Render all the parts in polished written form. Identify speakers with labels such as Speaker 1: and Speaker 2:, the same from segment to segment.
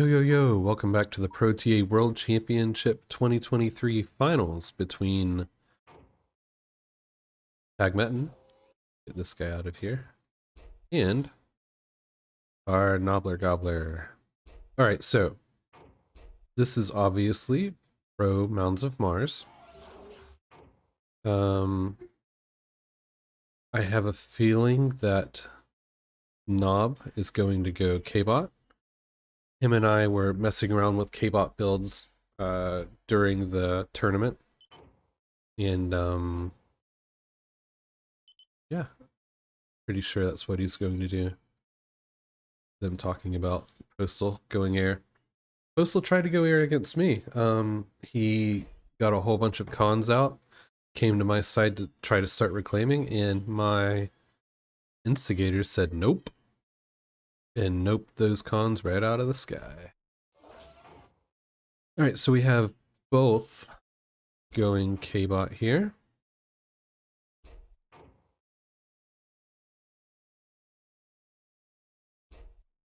Speaker 1: Yo, yo, yo, welcome back to the ProTA World Championship 2023 finals between Tagmetin, get this guy out of here, and our Nobbler Gobbler. Alright, so this is obviously Pro Mounds of Mars. I have a feeling that Nob is going to go K-Bot. Him and I were messing around with K-Bot builds during the tournament, and yeah, pretty sure that's what he's going to do. Them talking about Postal going air. Postal tried to go air against me. He got a whole bunch of cons out, came to my side to try to start reclaiming, and my instigator said nope. And nope those cons right out of the sky. Alright, so we have both going K-Bot here.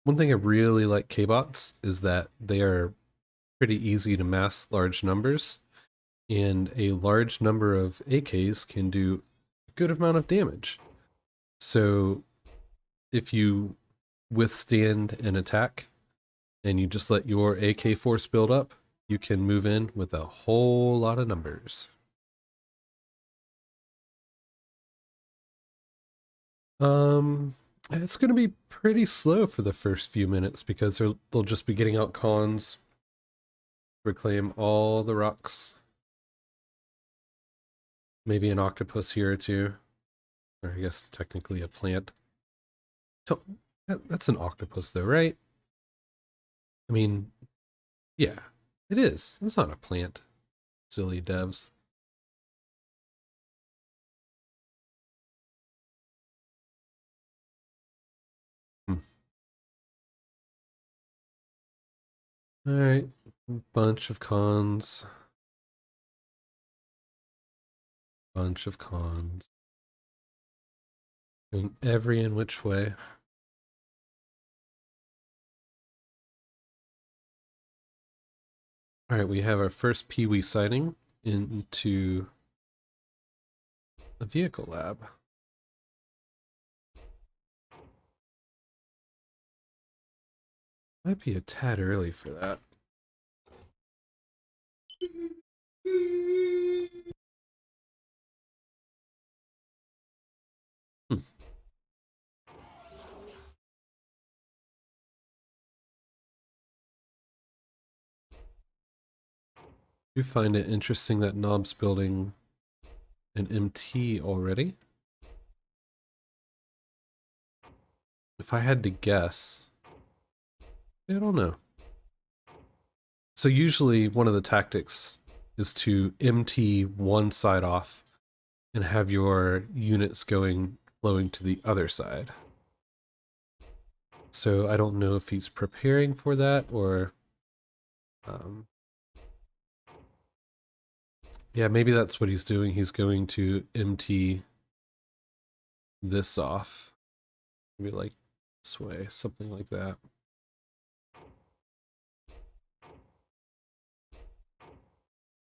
Speaker 1: One thing I really like K-Bots is that they are pretty easy to mass large numbers, and a large number of AKs can do a good amount of damage. So if you withstand an attack and you just let your AK force build up, you can move in with a whole lot of numbers. It's going to be pretty slow for the first few minutes because they'll just be getting out cons, reclaim all the rocks, maybe an octopus here or two, or I guess technically a plant. So that's an octopus though, right? I mean, yeah, it is. It's not a plant. Silly devs. Alright, bunch of cons. Bunch of cons. Going every in which way. Alright, we have our first Pee-wee sighting into a vehicle lab. Might be a tad early for that. I do find it interesting that Knob's building an MT already. If I had to guess, I don't know. So usually one of the tactics is to MT one side off and have your units flowing to the other side. So I don't know if he's preparing for that or yeah, maybe that's what he's doing. He's going to MT this off. Maybe like this way, something like that.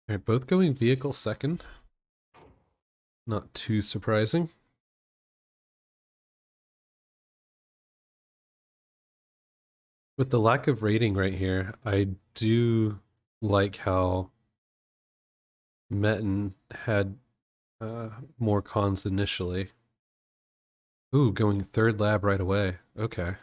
Speaker 1: All right, both going vehicle second. Not too surprising. With the lack of rating right here, I do like how Metin had more cons initially. Ooh, going third lab right away. Okay.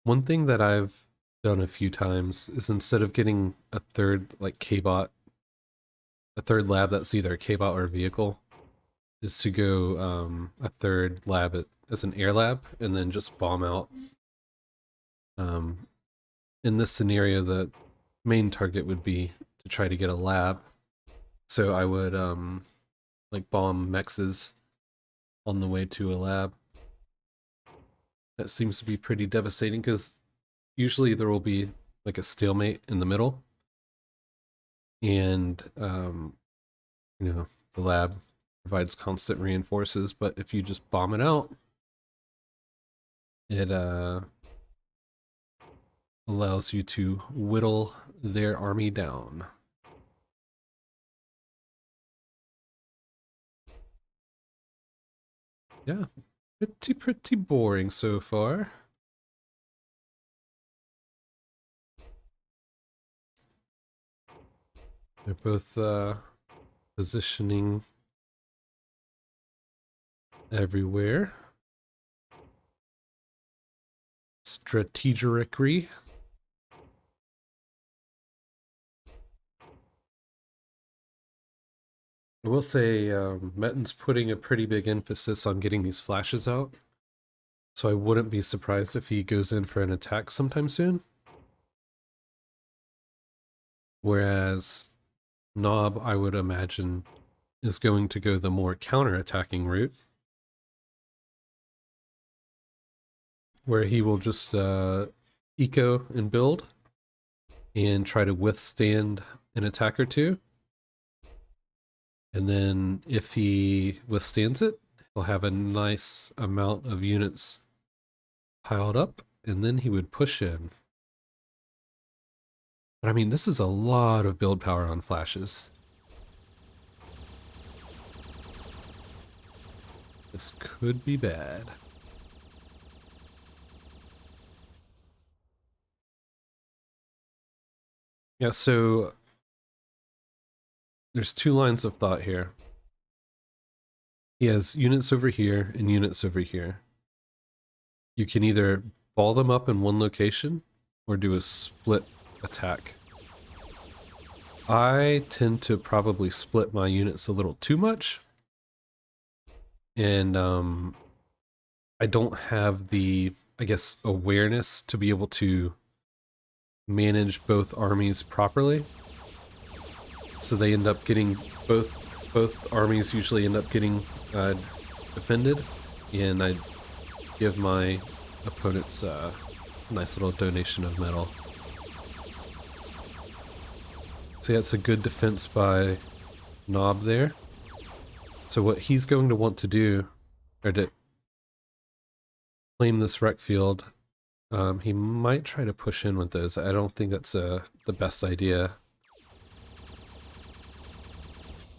Speaker 1: One thing that I've done a few times is instead of getting a third like K-bot, a third lab that's either a K-bot or a vehicle, is to go a third lab as an air lab and then just bomb out. In this scenario, the main target would be to try to get a lab. So I would like bomb mexes on the way to a lab. That seems to be pretty devastating because usually there will be like a stalemate in the middle, and you know, the lab provides constant reinforces, but if you just bomb it out, it allows you to whittle their army down. Yeah, pretty boring so far. They're both positioning everywhere. Strategically. I will say Metten's putting a pretty big emphasis on getting these flashes out, so I wouldn't be surprised if he goes in for an attack sometime soon. Whereas Knob, I would imagine, is going to go the more counter-attacking route, where he will just eco and build and try to withstand an attack or two. And then if he withstands it, he'll have a nice amount of units piled up, and then he would push in. But I mean, this is a lot of build power on flashes. This could be bad. Yeah, so there's two lines of thought here. He has units over here and units over here. You can either ball them up in one location or do a split attack. I tend to probably split my units a little too much. And I don't have the, I guess, awareness to be able to manage both armies properly. So they end up getting, both armies usually end up getting defended, and I give my opponents a nice little donation of metal. So yeah, it's a good defense by Knob there. So what he's going to want to do, or to claim this wreck field, he might try to push in with those. I don't think that's the best idea.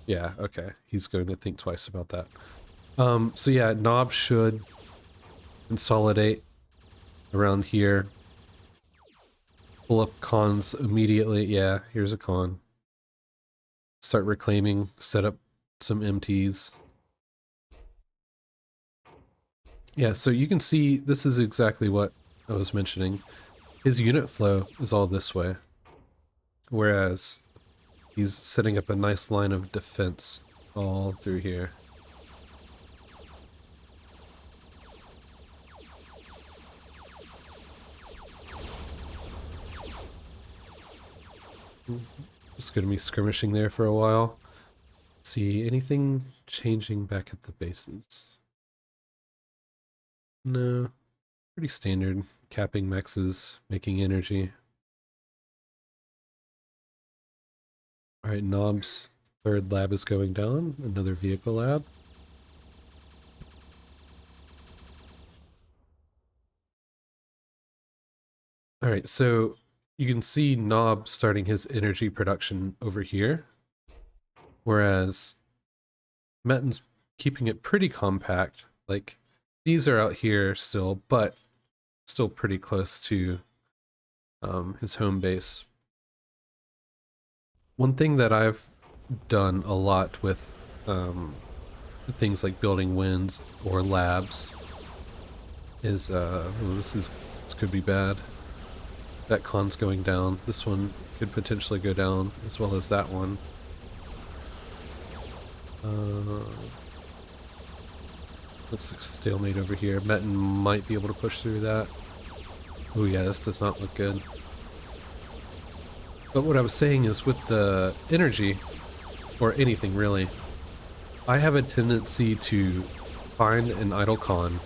Speaker 1: Yeah, okay. He's going to think twice about that. So yeah, Knob should consolidate around here. Pull up cons immediately. Yeah, here's a con. Start reclaiming, set up some MTs. Yeah, so you can see this is exactly what I was mentioning. His unit flow is all this way, whereas he's setting up a nice line of defense all through here. Just gonna be skirmishing there for a while. See anything changing back at the bases? No, pretty standard. Capping mexes, making energy. Alright, Knob's third lab is going down. Another vehicle lab. Alright, so you can see Knob starting his energy production over here, whereas Metten's keeping it pretty compact. Like, these are out here still, but still pretty close to his home base. One thing that I've done a lot with things like building wins or labs is this could be bad. That con's going down. This one could potentially go down, as well as that one. Looks like stalemate over here. Metten might be able to push through that. Oh yeah, this does not look good. But what I was saying is, with the energy, or anything really, I have a tendency to find an idle con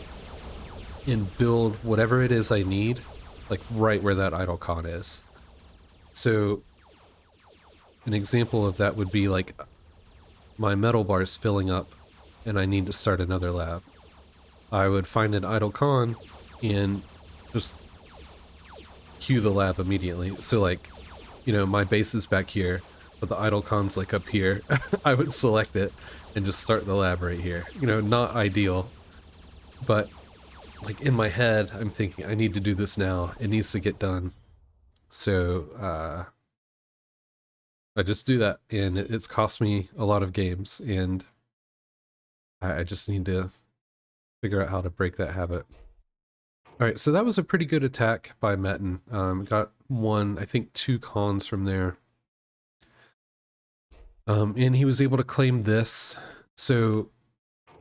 Speaker 1: and build whatever it is I need, like right where that idle con is. So an example of that would be like my metal bar is filling up and I need to start another lab. I would find an idle con and just queue the lab immediately. So like, you know, my base is back here, but the idle con's like up here. I would select it and just start the lab right here. You know, not ideal, but like in my head, I'm thinking I need to do this now. It needs to get done. So I just do that, and it's cost me a lot of games, and I just need to figure out how to break that habit. All right, so that was a pretty good attack by Metin. Got one, I think 2 cons from there. And he was able to claim this. So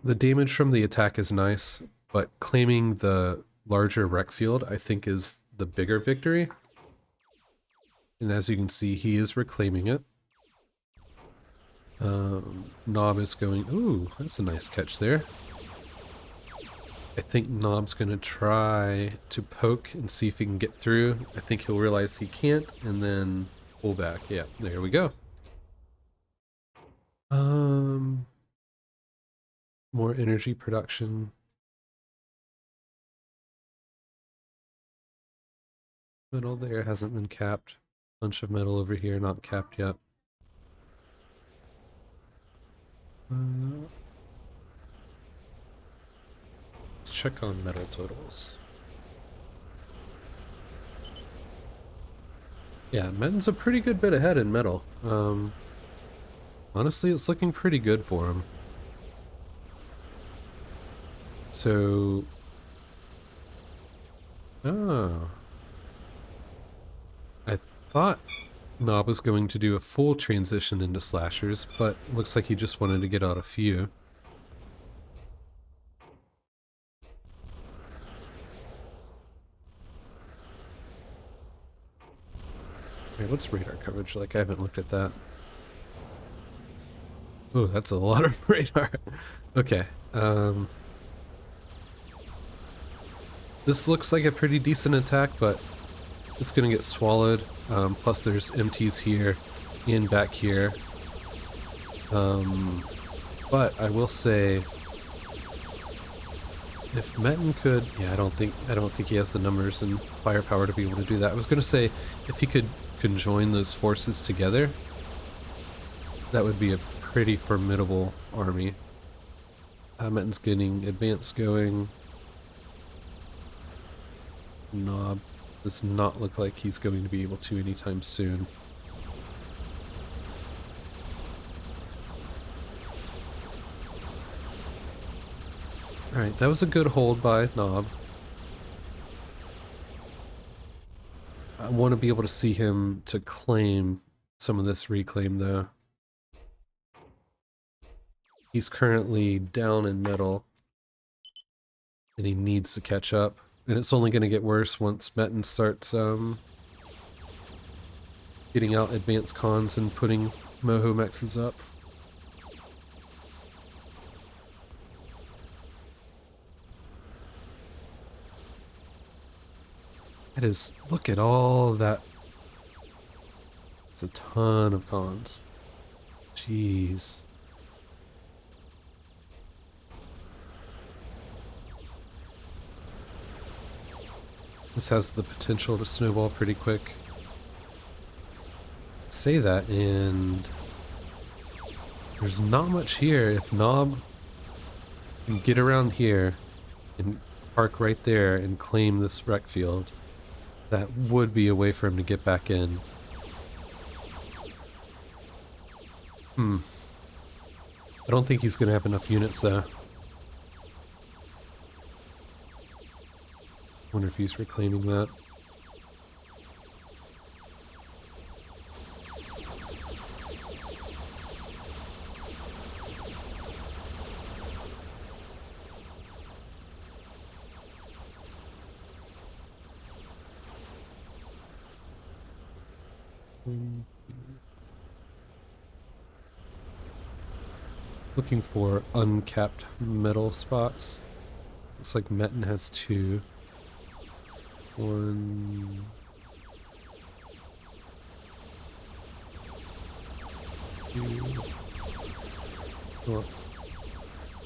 Speaker 1: the damage from the attack is nice, but claiming the larger wreck field, I think, is the bigger victory. And as you can see, he is reclaiming it. Knob is going... Ooh, that's a nice catch there. I think Knob's going to try to poke and see if he can get through. I think he'll realize he can't, and then pull back. Yeah, there we go. More energy production. Metal there hasn't been capped. Bunch of metal over here, not capped yet. Let's check on metal totals. Yeah, Metin's a pretty good bit ahead in metal. Honestly, it's looking pretty good for him. So... Oh. I thought Knob was going to do a full transition into slashers, but looks like he just wanted to get out a few. Wait, what's radar coverage like? I haven't looked at that. Oh, that's a lot of radar. Okay. This looks like a pretty decent attack, but it's gonna get swallowed. Plus there's MTs here and back here. But I will say, if Metin could, yeah, I don't think he has the numbers and firepower to be able to do that. I was gonna say, if he could conjoin those forces together, that would be a pretty formidable army. Metin's getting advance going. Knob does not look like he's going to be able to anytime soon. Alright, that was a good hold by Knob. I want to be able to see him to claim some of this reclaim though. He's currently down in metal, and he needs to catch up. And it's only going to get worse once Metin starts getting out advanced cons and putting Moho mexes up. That is, look at all that. It's a ton of cons. Jeez. This has the potential to snowball pretty quick. Say that, and there's not much here. If Knob can get around here and park right there and claim this wreck field, that would be a way for him to get back in. I don't think he's going to have enough units though. Wonder if he's reclaiming that. Looking for uncapped metal spots. Looks like Metin has 2. 1, 2. Well,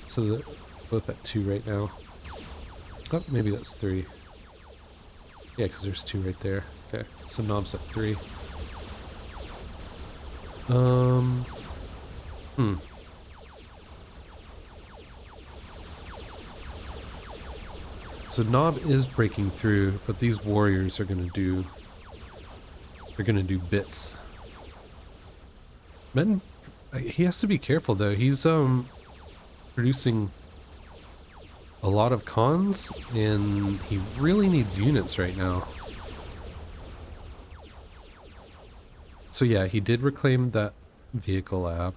Speaker 1: so they're both at 2 right now. Oh, maybe that's 3. Yeah, because there's 2 right there. Okay, so Knob's at 3. So Knob is breaking through, but these warriors are gonna do... They're gonna do bits. Metin, he has to be careful though. He's producing a lot of cons, and he really needs units right now. So yeah, he did reclaim that vehicle lab.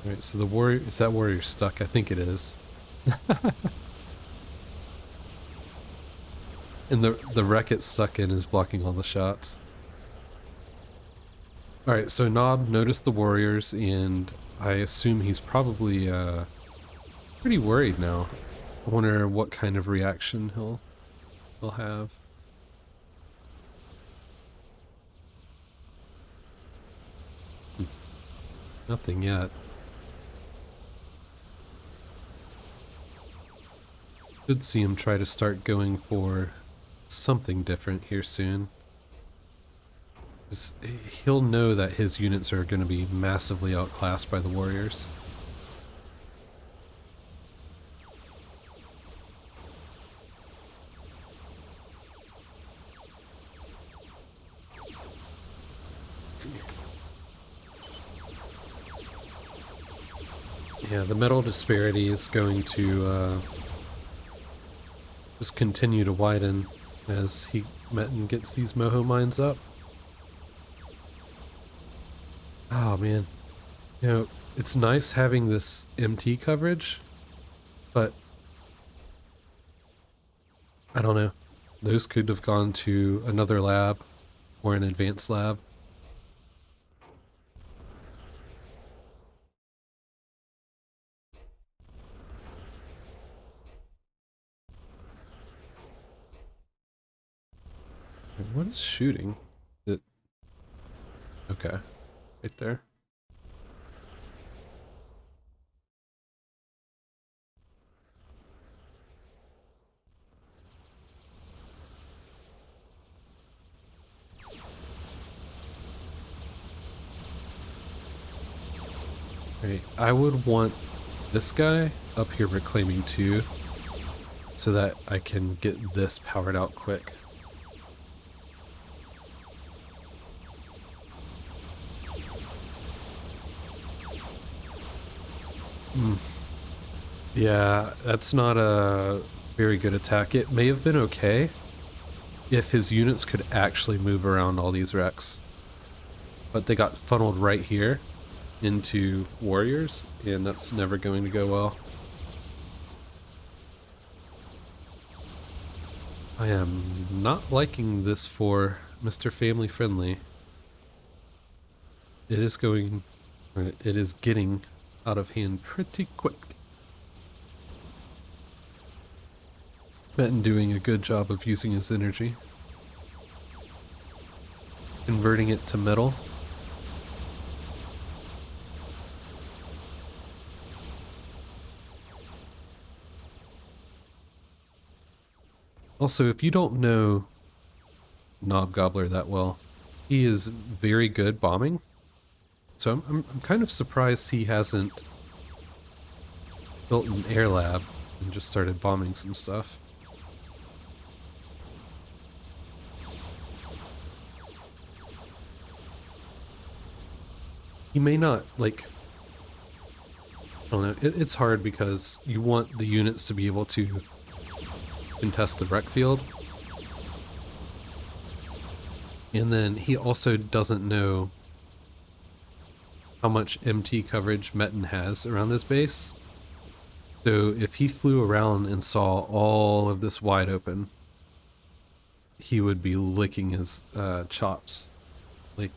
Speaker 1: Alright, so the warrior... Is that warrior stuck? I think it is. And the wreck it's stuck in is blocking all the shots. Alright, so Nob noticed the warriors, and I assume he's probably pretty worried now. I wonder what kind of reaction he'll have. Nothing yet. Should see him try to start going for something different here soon. He'll know that his units are going to be massively outclassed by the warriors. Yeah, the metal disparity is going to just continue to widen as Metin gets these moho mines up. Oh man, you know, it's nice having this MT coverage, but I don't know. Those could have gone to another lab or an advanced lab. What is shooting? It... Okay, right there. Right, I would want this guy up here reclaiming 2 so that I can get this powered out quick. Yeah, that's not a very good attack. It may have been okay if his units could actually move around all these wrecks. But they got funneled right here into warriors, and that's never going to go well. I am not liking this for Mr. Family Friendly. It is getting out of hand pretty quick. Metin doing a good job of using his energy. Converting it to metal. Also, if you don't know Knob Gobbler that well, he is very good bombing. So I'm kind of surprised he hasn't built an air lab and just started bombing some stuff. He may not, like... I don't know, it's hard because you want the units to be able to contest the wreck field. And then he also doesn't know how much MT coverage Metin has around his base. So if he flew around and saw all of this wide open, he would be licking his chops. Like,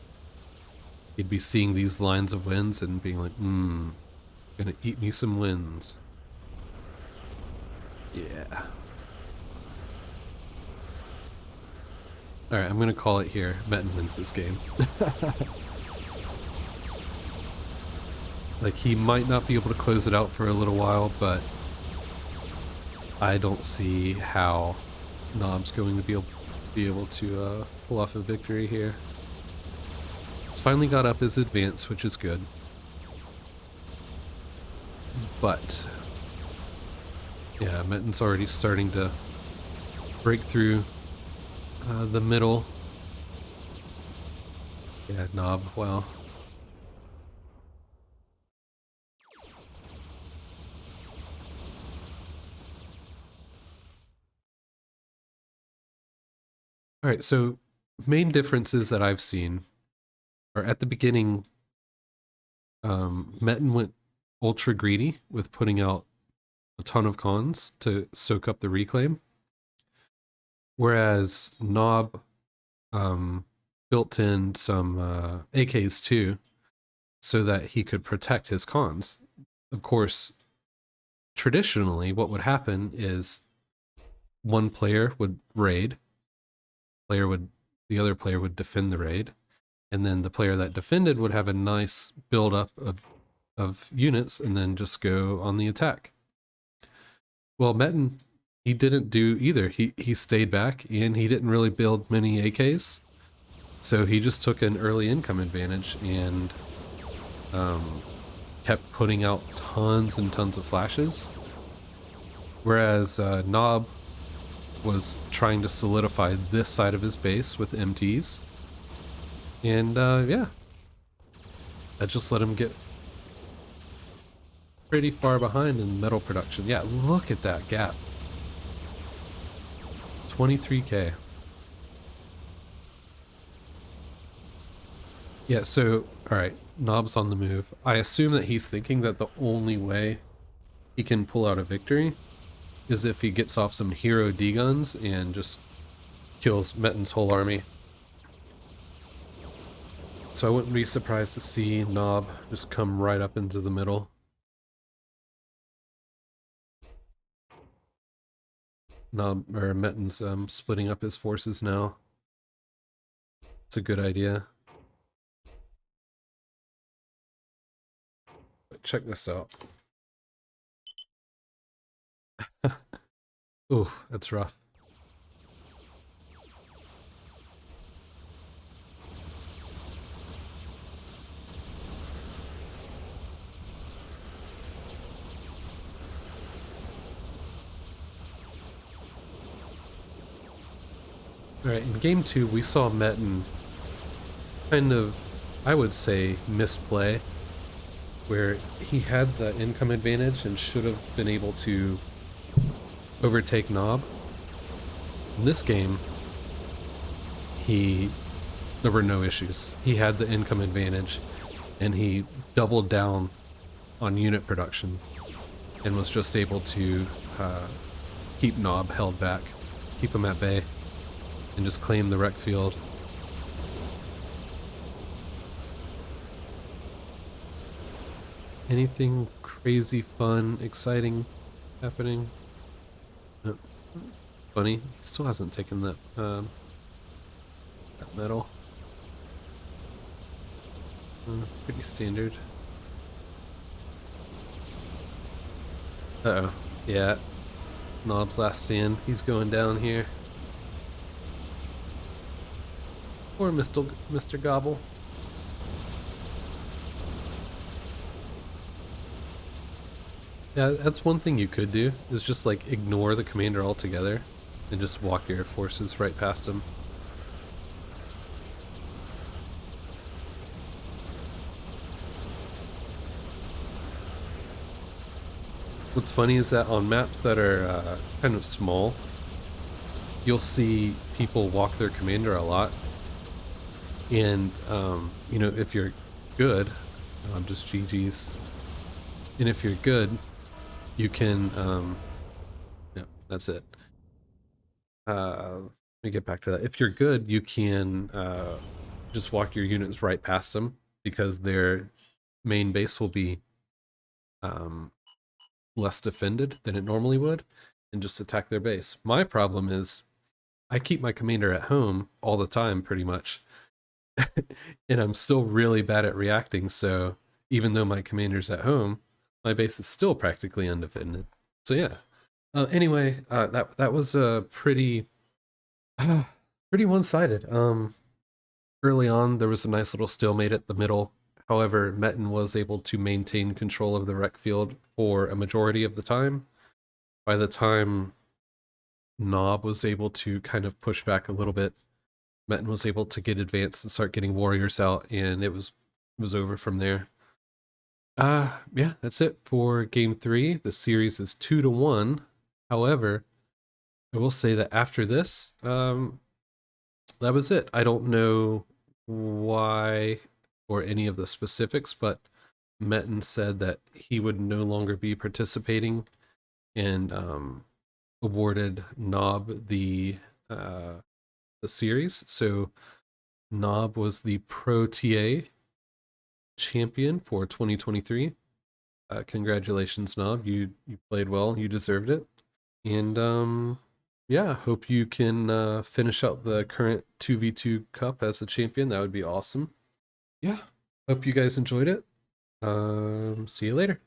Speaker 1: he'd be seeing these lines of wins and being like, gonna eat me some wins. Yeah. Alright, I'm gonna call it here. Metin wins this game. Like, he might not be able to close it out for a little while, but I don't see how Knob's going to be able to pull off a victory here. He's finally got up his advance, which is good. But yeah, Metin's already starting to break through the middle. Yeah, Knob, wow. Alright, so main differences that I've seen are at the beginning, Metin went ultra greedy with putting out a ton of cons to soak up the reclaim. Whereas Knob built in some AKs too, so that he could protect his cons. Of course, traditionally, what would happen is one player would raid, the other player would defend the raid, and then the player that defended would have a nice build-up of units and then just go on the attack. Well, Metin, he didn't do either. He stayed back and he didn't really build many AKs. So he just took an early income advantage and kept putting out tons and tons of flashes. Whereas Knob was trying to solidify this side of his base with MTs. And yeah, that just let him get pretty far behind in metal production. Yeah, look at that gap. 23k. Yeah, so, alright, Knob's on the move. I assume that he's thinking that the only way he can pull out a victory is if he gets off some hero D-guns and just kills Metin's whole army. So I wouldn't be surprised to see Knob just come right up into the middle. Knob, or Metin's splitting up his forces now. It's a good idea. But check this out. Ooh, that's rough. Alright, in game 2 we saw Metin kind of, I would say, misplay, where he had the income advantage and should have been able to overtake Knob. In this game, there were no issues. He had the income advantage and he doubled down on unit production and was just able to keep Knob held back, keep him at bay, and just claim the wreck field. Anything crazy, fun, exciting happening? Oh, funny, he still hasn't taken that medal. Pretty standard. Uh-oh. Yeah. Knob's last stand. He's going down here. Poor Mr. Gobble. Yeah, that's one thing you could do, is just like ignore the commander altogether and just walk your forces right past him. What's funny is that on maps that are kind of small, you'll see people walk their commander a lot. And, you know, if you're good, just GG's. And if you're good, you can, yeah, that's it. me get back to that. If you're good, you can just walk your units right past them because their main base will be um, less defended than it normally would, and just attack their base. My problem is I keep my commander at home all the time, pretty much, and I'm still really bad at reacting. So even though my commander's at home, my base is still practically undefended. So yeah. Anyway, that was a pretty pretty one-sided. Early on, there was a nice little stalemate at the middle. However, Metin was able to maintain control of the rec field for a majority of the time. By the time Nob was able to kind of push back a little bit, Metin was able to get advanced and start getting warriors out, and it was over from there. Yeah, that's it for game 3. The series is 2-1. However, I will say that after this, that was it. I don't know why or any of the specifics, but Metin said that he would no longer be participating and awarded Nob the series. So Nob was the ProTA champion for 2023. Congratulations, Nob. You played well. You deserved it. And yeah, hope you can finish out the current 2v2 cup as a champion. That would be awesome. Yeah. Hope you guys enjoyed it. See you later.